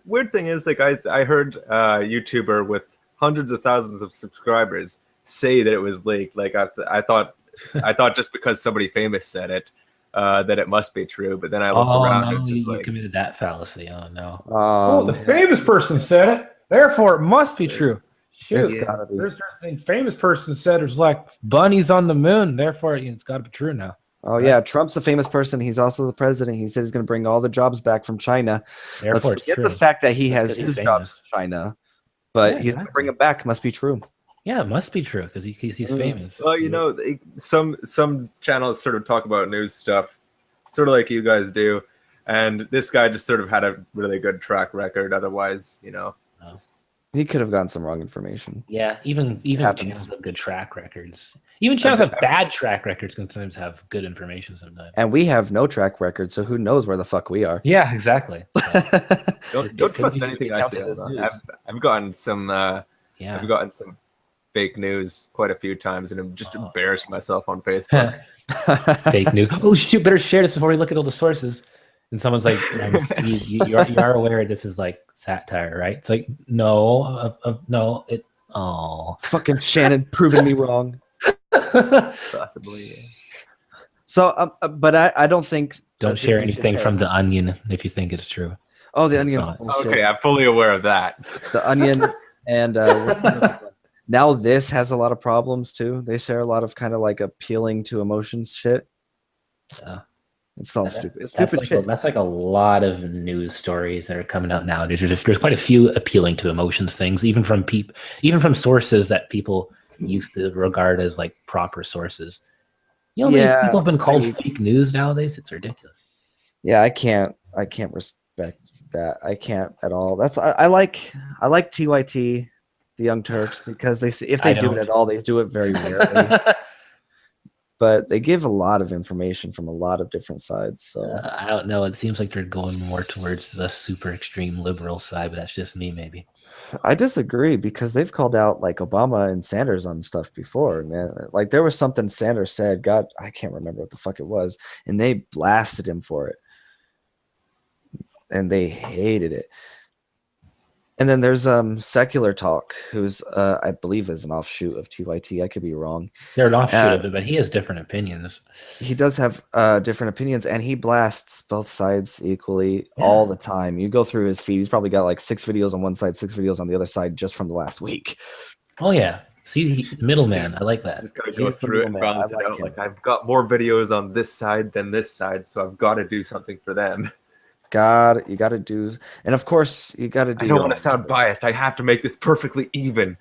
weird thing is, like, I heard a YouTuber with hundreds of thousands of subscribers say that it was leaked. Like, I thought just because somebody famous said it, that it must be true. But then I looked Oh around no, and just you like, committed that fallacy. Oh no. Oh, the famous person said it, therefore it must be true. it's Shoot, gotta be. there's a famous person said it's like bunnies on the moon, therefore it's got to be true now. Oh yeah, Trump's a famous person. He's also the president. He said he's going to bring all the jobs back from China. Therefore, Let's it's forget true. the fact that he That's has 'cause his he's jobs in China, but Yeah, he's going to exactly. bring them back. Must be true. Yeah, it must be true because he's famous. well, you know, some channels sort of talk about news stuff, sort of like you guys do, and this guy just sort of had a really good track record. Otherwise, you know. Oh. He could have gotten some wrong information. Yeah, even happens. channels have good track records. Even channels have bad track records can sometimes have good information sometimes. And we have no track record, so who knows where the fuck we are? Yeah, exactly. Don't could trust be anything I counted say. as Hold on. news. I've gotten some. Yeah. I've gotten some fake news quite a few times, and I've just embarrassed myself on Facebook. Fake news. Oh shoot! Better share this before we look at all the sources. And someone's like, Steve, you are aware this is like satire, right? It's like, no, no, it. Oh, Fucking Shannon proving me wrong. Possibly. Yeah. So, but I don't think. Don't share Disney should anything pay. from The Onion if you think it's true. Oh, the Onion's not. bullshit. Okay, I'm fully aware of that. The Onion and now this has a lot of problems too. They share a lot of kind of like appealing to emotions shit. Yeah. It's all stupid. It's That's stupid like, shit. that's like a lot of news stories that are coming out nowadays. There's quite a few appealing to emotions things, even from sources that people used to regard as like proper sources. You know, Yeah, people have been called I- fake news nowadays. It's ridiculous. Yeah, I can't respect that. I can't at all. I like TYT, the Young Turks, because if they I do it don't. at all, they do it very rarely. But they give a lot of information from a lot of different sides. So I don't know. It seems like they're going more towards the super extreme liberal side, but that's just me, maybe. I disagree because they've called out like Obama and Sanders on stuff before, man. Like there was something Sanders said, God, I can't remember what the fuck it was, and they blasted him for it. And they hated it. And then there's Secular Talk, who's I believe is an offshoot of TYT. I could be wrong. They're an offshoot of it, but he has different opinions. He does have different opinions, and he blasts both sides equally all the time. You go through his feed; he's probably got like 6 videos on one side, 6 videos on the other side, just from the last week. Oh yeah, see, middleman. I like that. Just gotta go He's the through it and middleman. balance I it like out. him. Like, I've got more videos on this side than this side, so I've got to do something for them. You got to do, and of course, you got to do. I don't want to sound biased. I have to make this perfectly even.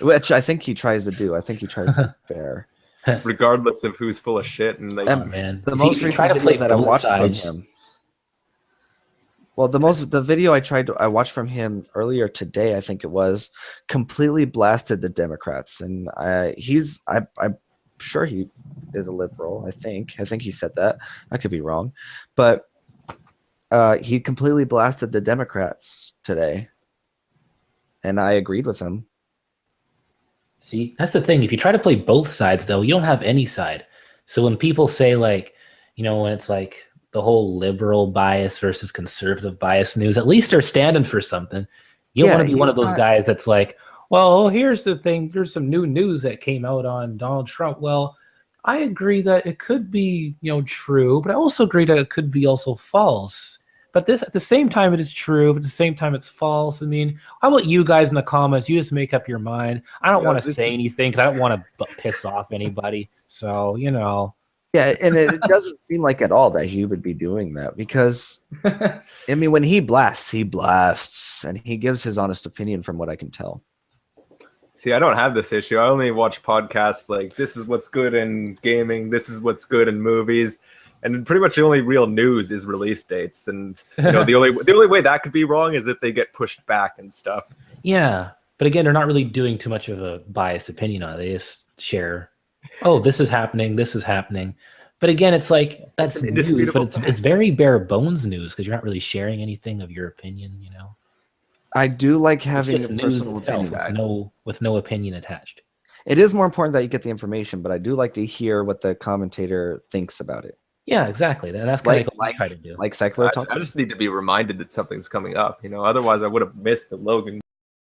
Which I think he tries to do. I think he tries to be fair. Regardless of who's full of shit. And like, Oh man, The See, most you recent try to video play that I both watched sides. from him. Well, the video I watched from him earlier today, I think it was, completely blasted the Democrats, and I'm sure he is a liberal. I think he said that. I could be wrong, but he completely blasted the Democrats today, and I agreed with him. See, that's the thing. If you try to play both sides, though, you don't have any side. So when people say, like, you know, when it's like the whole liberal bias versus conservative bias news, at least they're standing for something. You don't want to be one of those guys that's like, well, here's the thing. There's some new news that came out on Donald Trump. Well, I agree that it could be, you know, true, but I also agree that it could be also false. But this, at the same time, it is true, but at the same time, it's false. I mean, how about you guys in the comments? You just make up your mind. I don't want to say anything because I don't want to piss off anybody. So, you know. Yeah, and it doesn't seem like at all that he would be doing that because, I mean, when he blasts, and he gives his honest opinion from what I can tell. see, I don't have this issue. I only watch podcasts like this is what's good in gaming, this is what's good in movies, and pretty much the only real news is release dates. And you know, the only way that could be wrong is if they get pushed back and stuff. Yeah, but again, they're not really doing too much of a biased opinion on it. They just share, oh, this is happening, this is happening. But again, it's like that's news, but it's very bare bones news because you're not really sharing anything of your opinion, you know. I do like having It's a just news personal itself opinion. with no opinion attached. It is more important that you get the information, but I do like to hear what the commentator thinks about it. Yeah, exactly. That's kind of what we like try to do. like Cycler I talk. just need to be reminded that something's coming up. Otherwise I would have missed the Logan